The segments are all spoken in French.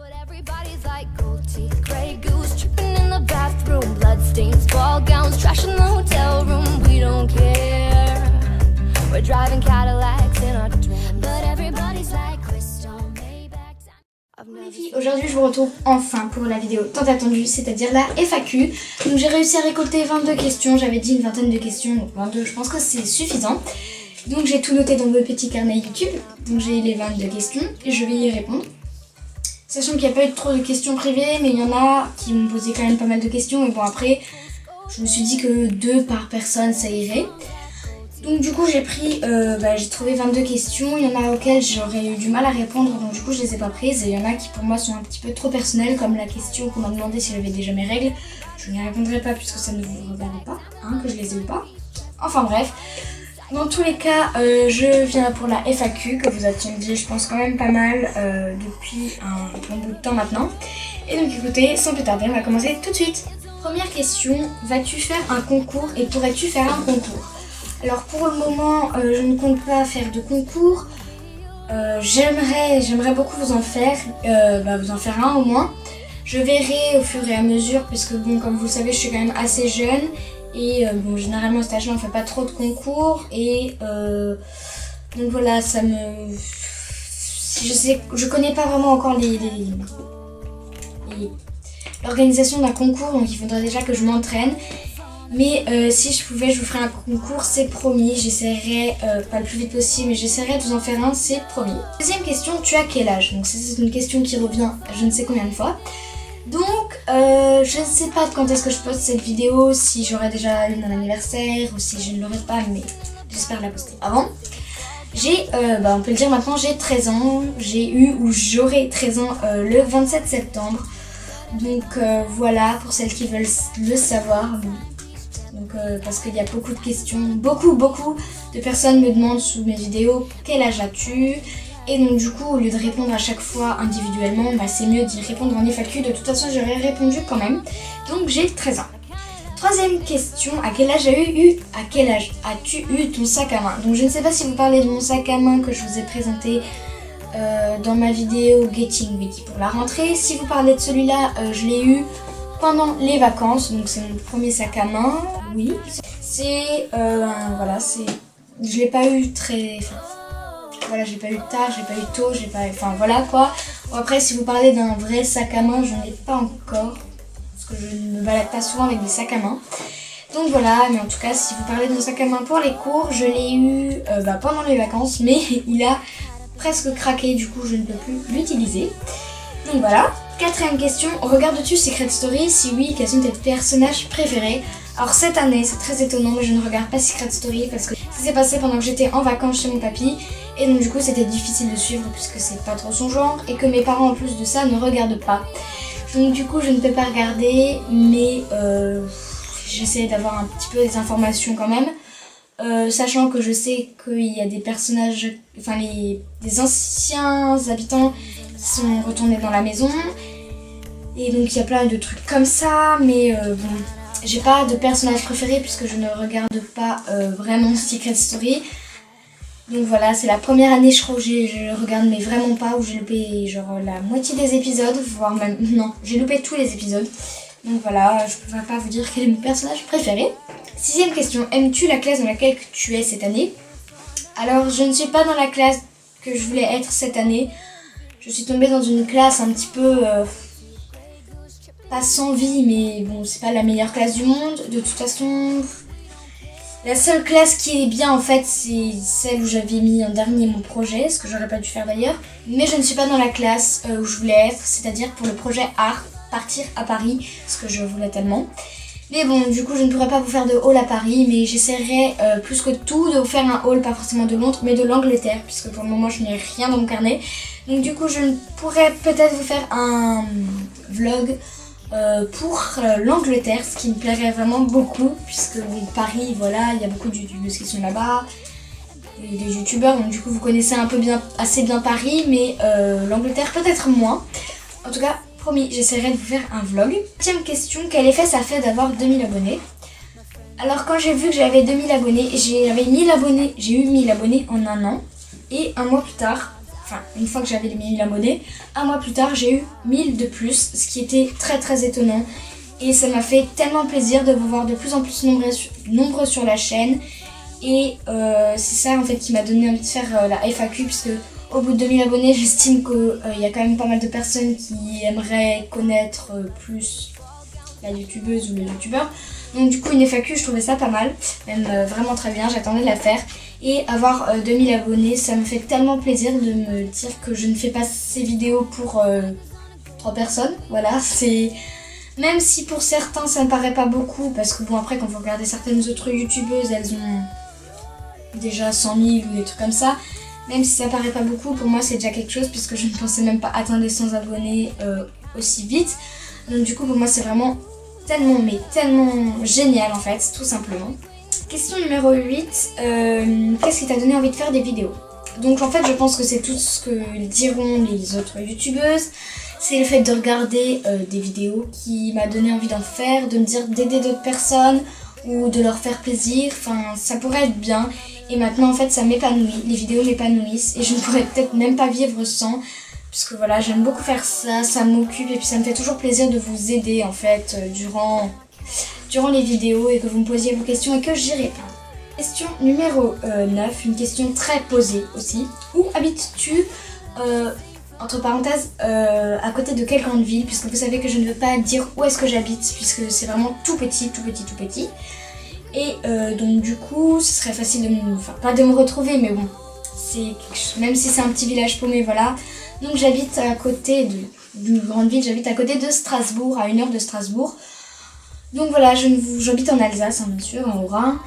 Les filles, aujourd'hui je vous retrouve enfin pour la vidéo tant attendue, c'est-à-dire la FAQ. Donc j'ai réussi à récolter 22 questions, j'avais dit une vingtaine de questions, donc 22 je pense que c'est suffisant. Donc j'ai tout noté dans mon petit carnet YouTube, donc j'ai les 22 questions et je vais y répondre. Sachant qu'il n'y a pas eu trop de questions privées, mais il y en a qui m'ont posé quand même pas mal de questions. Et bon après, je me suis dit que 2 par personne ça irait. Donc du coup j'ai trouvé 22 questions, il y en a auxquelles j'aurais eu du mal à répondre, donc du coup je les ai pas prises. Et il y en a qui pour moi sont un petit peu trop personnelles, comme la question qu'on m'a demandé si j'avais déjà mes règles. Je n'y répondrai pas puisque ça ne vous regarde pas, hein, que je les ai eu pas. Enfin bref. Dans tous les cas, je viens pour la FAQ que vous attendiez, je pense, quand même pas mal depuis un bon bout de temps maintenant. Et donc écoutez, sans plus tarder, on va commencer tout de suite. Première question, vas-tu faire un concours et pourrais-tu faire un concours? Alors pour le moment, je ne compte pas faire de concours. J'aimerais beaucoup vous en faire un au moins. Je verrai au fur et à mesure, puisque bon, comme vous le savez, je suis quand même assez jeune. Et bon, généralement, à cet âge-là, on fait pas trop de concours. Et donc voilà, ça me... Je connais pas vraiment encore l'organisation d'un concours, donc il faudrait déjà que je m'entraîne. Mais si je pouvais, je vous ferais un concours, c'est promis. J'essaierai, pas le plus vite possible, mais j'essaierai de vous en faire un, c'est promis. Deuxième question, tu as quel âge? Donc c'est une question qui revient je ne sais combien de fois. Donc, je ne sais pas quand est-ce que je poste cette vidéo, si j'aurai déjà eu mon anniversaire ou si je ne l'aurai pas, mais j'espère la poster avant. On peut le dire maintenant, j'ai 13 ans, j'ai eu ou j'aurai 13 ans le 27 septembre. Donc voilà, pour celles qui veulent le savoir. Donc, parce qu'il y a beaucoup de questions, beaucoup de personnes me demandent sous mes vidéos quel âge as-tu? Et donc du coup, au lieu de répondre à chaque fois individuellement, c'est mieux d'y répondre en FAQ. De toute façon, j'aurais répondu quand même. Donc j'ai 13 ans. Troisième question, à quel âge as-tu eu ton sac à main? Donc je ne sais pas si vous parlez de mon sac à main que je vous ai présenté dans ma vidéo Getting Ready pour la rentrée. Si vous parlez de celui-là, je l'ai eu pendant les vacances. Donc c'est mon premier sac à main. Oui, c'est... je l'ai pas eu très... Voilà, j'ai pas eu tard, j'ai pas eu tôt, enfin voilà quoi. Bon, après, si vous parlez d'un vrai sac à main, j'en ai pas encore. Parce que je ne me balade pas souvent avec des sacs à main. Donc voilà, mais en tout cas, si vous parlez de mon sac à main pour les cours, je l'ai eu pendant les vacances. Mais il a presque craqué, du coup je ne peux plus l'utiliser. Donc voilà. Quatrième question, regardes-tu Secret Story? Si oui, quels sont tes personnages préférés? Alors cette année, c'est très étonnant, mais je ne regarde pas Secret Story parce que ça s'est passé pendant que j'étais en vacances chez mon papy. Et donc du coup c'était difficile de suivre puisque c'est pas trop son genre et que mes parents en plus de ça ne regardent pas. Donc du coup je ne peux pas regarder, mais j'essaie d'avoir un petit peu des informations quand même. Sachant que je sais qu'il y a des personnages, des anciens habitants qui sont retournés dans la maison. Et donc il y a plein de trucs comme ça, mais bon, j'ai pas de personnage préféré puisque je ne regarde pas vraiment Secret Story. Donc voilà, c'est la première année je crois où je regarde mais vraiment pas, où j'ai loupé genre la moitié des épisodes, voire même, non, j'ai loupé tous les épisodes. Donc voilà, je ne pourrais pas vous dire quel est mon personnage préféré. Sixième question, aimes-tu la classe dans laquelle tu es cette année? Alors je ne suis pas dans la classe que je voulais être cette année. Je suis tombée dans une classe un petit peu, pas sans vie, mais bon, c'est pas la meilleure classe du monde. De toute façon... La seule classe qui est bien en fait, c'est celle où j'avais mis en dernier mon projet, ce que j'aurais pas dû faire d'ailleurs. Mais je ne suis pas dans la classe où je voulais être, c'est-à-dire pour le projet art, partir à Paris, ce que je voulais tellement. Mais bon, du coup je ne pourrais pas vous faire de haul à Paris, mais j'essaierai plus que tout de vous faire un haul, pas forcément de Londres, mais de l'Angleterre, puisque pour le moment je n'ai rien dans mon carnet. Donc du coup je pourrais peut-être vous faire un vlog pour l'Angleterre, ce qui me plairait vraiment beaucoup, puisque bon, Paris, voilà, il y a beaucoup de youtubeuses qui sont là-bas, et des youtubeurs, donc du coup vous connaissez assez bien Paris, mais l'Angleterre peut-être moins. En tout cas, promis, j'essaierai de vous faire un vlog. 7ème question, quel effet ça fait d'avoir 2000 abonnés? Alors quand j'ai vu que j'avais 2000 abonnés, j'ai eu 1000 abonnés en un an, et un mois plus tard, enfin une fois que j'avais les 1000 abonnés, un mois plus tard j'ai eu 1000 de plus, ce qui était très étonnant. Et ça m'a fait tellement plaisir de vous voir de plus en plus nombreux sur la chaîne. Et c'est ça en fait qui m'a donné envie de faire la FAQ, puisque au bout de 2000 abonnés, j'estime qu'il y a quand même pas mal de personnes qui aimeraient connaître plus la youtubeuse ou le youtubeur. Donc du coup une FAQ, je trouvais ça pas mal, même vraiment très bien, j'attendais de la faire. Et avoir 2000 abonnés, ça me fait tellement plaisir de me dire que je ne fais pas ces vidéos pour 3 personnes. Voilà, c'est... Même si pour certains ça ne paraît pas beaucoup, parce que bon après quand vous regardez certaines autres youtubeuses, elles ont déjà 100 000 ou des trucs comme ça. Même si ça paraît pas beaucoup, pour moi c'est déjà quelque chose, puisque je ne pensais même pas atteindre les 100 abonnés aussi vite. Donc du coup pour moi c'est vraiment tellement, mais tellement génial en fait, tout simplement. Question numéro 8, qu'est-ce qui t'a donné envie de faire des vidéos? Donc en fait je pense que c'est tout ce que diront les autres youtubeuses. C'est le fait de regarder des vidéos qui m'a donné envie d'en faire, de me dire d'aider d'autres personnes ou de leur faire plaisir, enfin ça pourrait être bien. Et maintenant en fait ça m'épanouit, les vidéos m'épanouissent et je ne pourrais peut-être même pas vivre sans. Puisque voilà, j'aime beaucoup faire ça, ça m'occupe et puis ça me fait toujours plaisir de vous aider en fait durant les vidéos et que vous me posiez vos questions et que j'y réponds. Question numéro 9, une question très posée aussi. Où habites-tu entre parenthèses, à côté de quelle grande ville, puisque vous savez que je ne veux pas dire où est-ce que j'habite, puisque c'est vraiment tout petit. Et donc du coup, ce serait facile de me... Enfin, pas de me retrouver, mais bon, même si c'est un petit village paumé, voilà. Donc j'habite à côté d'une grande ville, j'habite à côté de Strasbourg, à 1 heure de Strasbourg. Donc voilà, j'habite en Alsace, hein, bien sûr, en Haut-Rhin.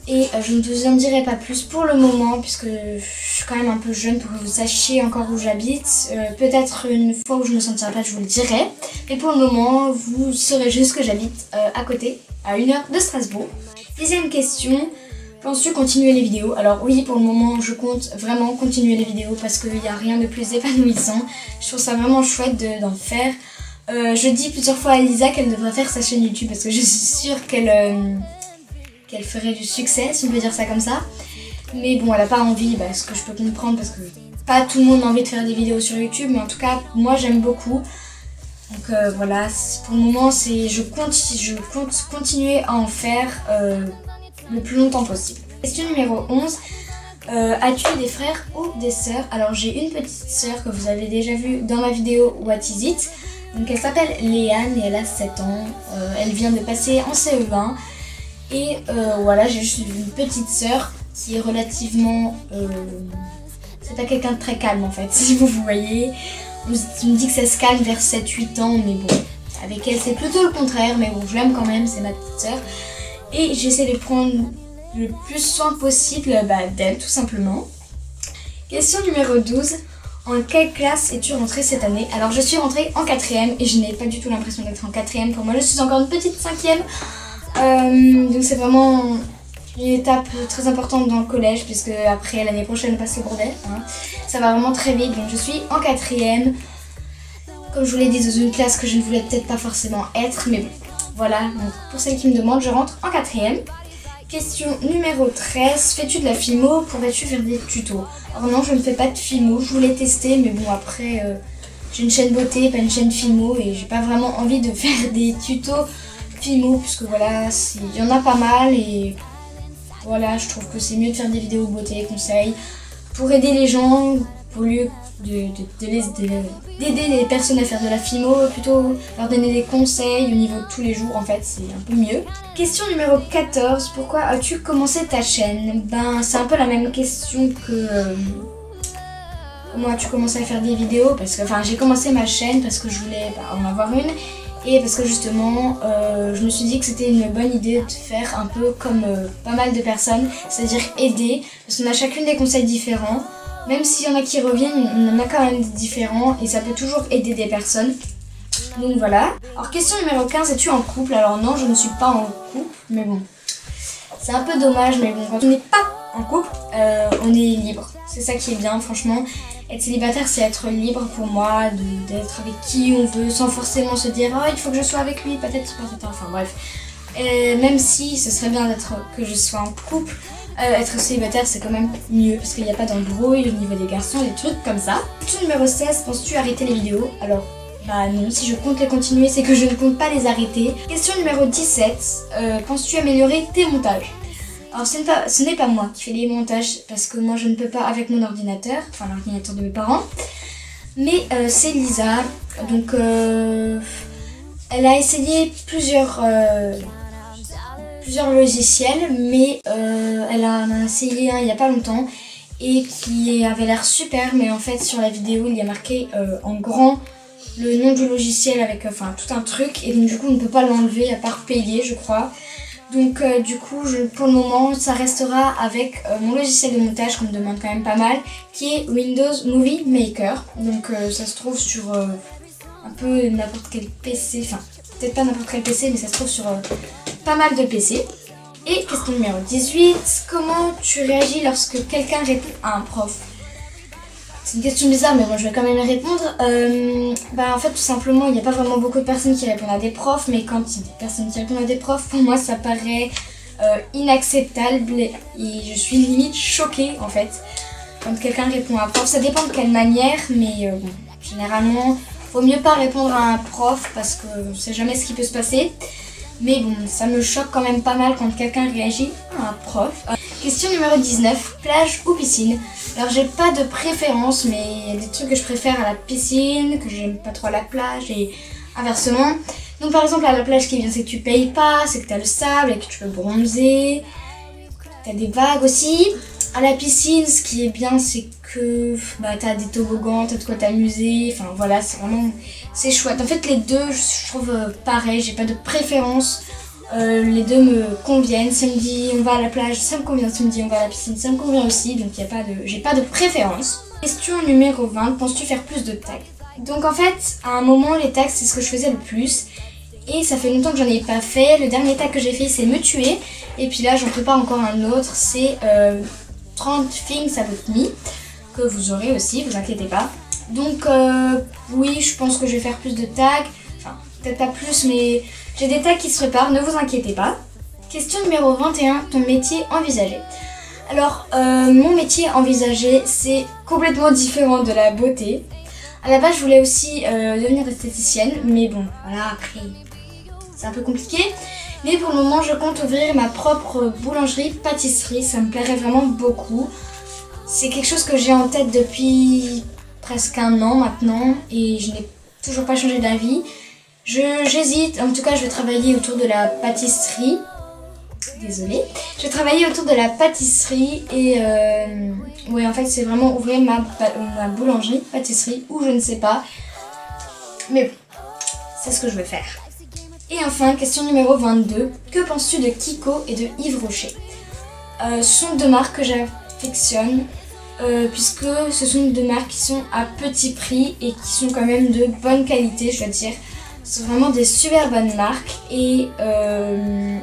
Et je ne vous en dirai pas plus pour le moment, puisque je suis quand même un peu jeune pour que vous sachiez encore où j'habite. Peut-être une fois où je me sentirai pas, je vous le dirai. Mais pour le moment, vous saurez juste que j'habite à côté, à 1 heure de Strasbourg. Deuxième question, penses-tu continuer les vidéos? Alors oui, pour le moment, je compte vraiment continuer les vidéos parce qu'il n'y a rien de plus épanouissant. Je trouve ça vraiment chouette d'en faire. Je dis plusieurs fois à Lisa qu'elle devrait faire sa chaîne YouTube parce que je suis sûre qu'elle ferait du succès, si on peut dire ça comme ça. Mais bon, elle n'a pas envie, ce que je peux comprendre parce que pas tout le monde a envie de faire des vidéos sur YouTube, mais en tout cas, moi j'aime beaucoup. Donc voilà, pour le moment, je compte continuer à en faire le plus longtemps possible. Question numéro 11. As-tu des frères ou des sœurs? Alors j'ai une petite sœur que vous avez déjà vue dans ma vidéo What Is It. Donc elle s'appelle Léane et elle a 7 ans. Elle vient de passer en CE1. Et voilà, j'ai juste une petite sœur qui est relativement... c'est pas quelqu'un de très calme en fait, si vous voyez. On me dit que ça se calme vers 7-8 ans, mais bon, avec elle c'est plutôt le contraire, mais bon, je l'aime quand même, c'est ma petite sœur. Et j'essaie de prendre le plus soin possible d'elle, tout simplement. Question numéro 12. En quelle classe es-tu rentrée cette année? Alors je suis rentrée en 4ème et je n'ai pas du tout l'impression d'être en 4ème. Pour moi, je suis encore une petite 5ème. Donc c'est vraiment une étape très importante dans le collège, puisque après l'année prochaine passe le brevet, hein. Ça va vraiment très vite, donc je suis en 4ème. Comme je vous l'ai dit, dans une classe que je ne voulais peut-être pas forcément être, mais bon, voilà. Donc pour celles qui me demandent, je rentre en 4ème. Question numéro 13, fais-tu de la filmo? Pourrais-tu faire des tutos? Alors non, je ne fais pas de filmo, je voulais tester, mais bon après, j'ai une chaîne beauté, pas une chaîne filmo, et j'ai pas vraiment envie de faire des tutos filmo, puisque voilà, il y en a pas mal, et voilà, je trouve que c'est mieux de faire des vidéos beauté, conseils, pour aider les gens, au lieu d'aider les personnes à faire de la filmo, plutôt leur donner des conseils au niveau de tous les jours, en fait, c'est un peu mieux. Question numéro 14, pourquoi as-tu commencé ta chaîne? C'est un peu la même question que comment as-tu commencé à faire des vidéos, parce que j'ai commencé ma chaîne parce que je voulais en avoir une, et parce que justement je me suis dit que c'était une bonne idée de faire un peu comme pas mal de personnes, c'est-à-dire aider, parce qu'on a chacune des conseils différents. Même s'il y en a qui reviennent, on en a quand même des différents et ça peut toujours aider des personnes. Donc voilà. Alors question numéro 15, es-tu en couple? Alors non, je ne suis pas en couple, mais bon. C'est un peu dommage, mais bon, quand on n'est pas en couple, on est libre. C'est ça qui est bien, franchement. Être célibataire, c'est être libre pour moi, d'être avec qui on veut, sans forcément se dire « Oh, il faut que je sois avec lui, peut-être, enfin bref. » Et même si ce serait bien que je sois en couple, être célibataire c'est quand même mieux parce qu'il n'y a pas d'embrouille au niveau des garçons, des trucs comme ça. Question numéro 16, penses-tu arrêter les vidéos? Alors, bah non, si je compte les continuer, c'est que je ne compte pas les arrêter. Question numéro 17, penses-tu améliorer tes montages? Alors ce n'est pas moi qui fais les montages parce que moi je ne peux pas avec mon ordinateur, enfin l'ordinateur de mes parents, mais c'est Lisa. Donc elle a essayé plusieurs logiciels, mais elle en a essayé un il n'y a pas longtemps et qui avait l'air super, mais en fait sur la vidéo il y a marqué en grand le nom du logiciel avec enfin tout un truc, et donc du coup on ne peut pas l'enlever à part payer je crois. Donc du coup pour le moment ça restera avec mon logiciel de montage qu'on me demande quand même pas mal, qui est Windows Movie Maker. Donc ça se trouve sur un peu n'importe quel PC, enfin peut-être pas n'importe quel PC, mais ça se trouve sur pas mal de PC. Et question numéro 18, comment tu réagis lorsque quelqu'un répond à un prof? C'est une question bizarre, mais bon, je vais quand même y répondre. En fait, tout simplement, il n'y a pas vraiment beaucoup de personnes qui répondent à des profs, mais quand il y a des personnes qui répondent à des profs, pour moi, ça paraît inacceptable et je suis limite choquée, en fait, quand quelqu'un répond à un prof. Ça dépend de quelle manière, mais bon, généralement, vaut mieux pas répondre à un prof parce qu'on ne sait jamais ce qui peut se passer. Mais bon, ça me choque quand même pas mal quand quelqu'un réagit à un prof. Question numéro 19, plage ou piscine? Alors j'ai pas de préférence, mais il y a des trucs que je préfère à la piscine, que j'aime pas trop à la plage et inversement. Donc par exemple à la plage, ce qui est bien c'est que tu payes pas, c'est que t'as le sable et que tu peux bronzer, t'as des vagues aussi. À la piscine, ce qui est bien c'est que t'as des toboggans, t'as de quoi t'amuser, enfin voilà, c'est chouette. En fait les deux je trouve pareil, j'ai pas de préférence. Les deux me conviennent. Si on me dit on va à la plage, ça me convient. Si on me dit on va à la piscine, ça me convient aussi. Donc j'ai pas de préférence. Question numéro 20, penses-tu faire plus de tags? Donc en fait, à un moment, les tags c'est ce que je faisais le plus. Et ça fait longtemps que j'en ai pas fait. Le dernier tag que j'ai fait c'est me tuer. Et puis là j'en prépare encore un autre, c'est 30 things about me, que vous aurez aussi, vous inquiétez pas. Donc oui, je pense que je vais faire plus de tags. Enfin, peut-être pas plus, mais j'ai des tags qui se préparent, ne vous inquiétez pas. Question numéro 21, ton métier envisagé. Alors, mon métier envisagé, c'est complètement différent de la beauté. À la base, je voulais aussi devenir esthéticienne, mais bon, voilà, après, c'est un peu compliqué. Mais pour le moment, je compte ouvrir ma propre boulangerie-pâtisserie, ça me plairait vraiment beaucoup. C'est quelque chose que j'ai en tête depuis presque un an maintenant, et je n'ai toujours pas changé d'avis. J'hésite, en tout cas je vais travailler autour de la pâtisserie. Désolée. Je vais travailler autour de la pâtisserie et ouais, en fait c'est vraiment ouvrir ma boulangerie, pâtisserie, ou je ne sais pas. Mais bon, c'est ce que je vais faire. Et enfin, question numéro 22. Que penses-tu de Kiko et de Yves Rocher? Ce sont deux marques que j'affectionne. Puisque ce sont deux marques qui sont à petit prix et qui sont quand même de bonne qualité, je dois dire. C'est vraiment des super bonnes marques et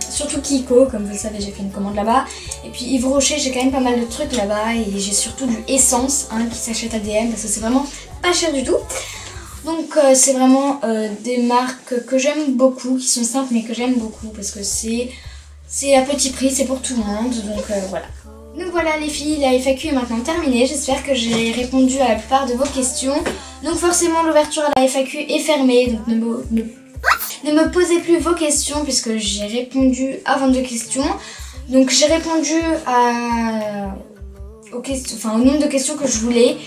surtout Kiko, comme vous le savez j'ai fait une commande là-bas. Et puis Yves Rocher, j'ai quand même pas mal de trucs là-bas et j'ai surtout du Essence qui s'achète à DM parce que c'est vraiment pas cher du tout. Donc c'est vraiment des marques que j'aime beaucoup, qui sont simples mais que j'aime beaucoup parce que c'est à petit prix, c'est pour tout le monde, donc voilà. Donc voilà les filles, la FAQ est maintenant terminée, j'espère que j'ai répondu à la plupart de vos questions. Donc forcément l'ouverture à la FAQ est fermée, donc ne me posez plus vos questions puisque j'ai répondu à 22 questions. Donc j'ai répondu au nombre de questions que je voulais,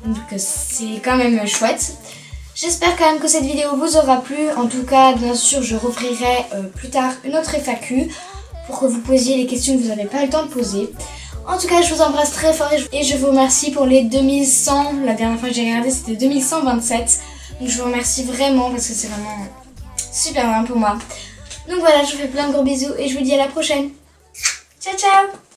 donc c'est quand même chouette. J'espère quand même que cette vidéo vous aura plu, en tout cas bien sûr je referai plus tard une autre FAQ pour que vous posiez les questions que vous n'avez pas le temps de poser. En tout cas, je vous embrasse très fort et je vous remercie pour les 2100. La dernière fois que j'ai regardé, c'était 2127. Donc je vous remercie vraiment parce que c'est vraiment super bien pour moi. Donc voilà, je vous fais plein de gros bisous et je vous dis à la prochaine. Ciao, ciao!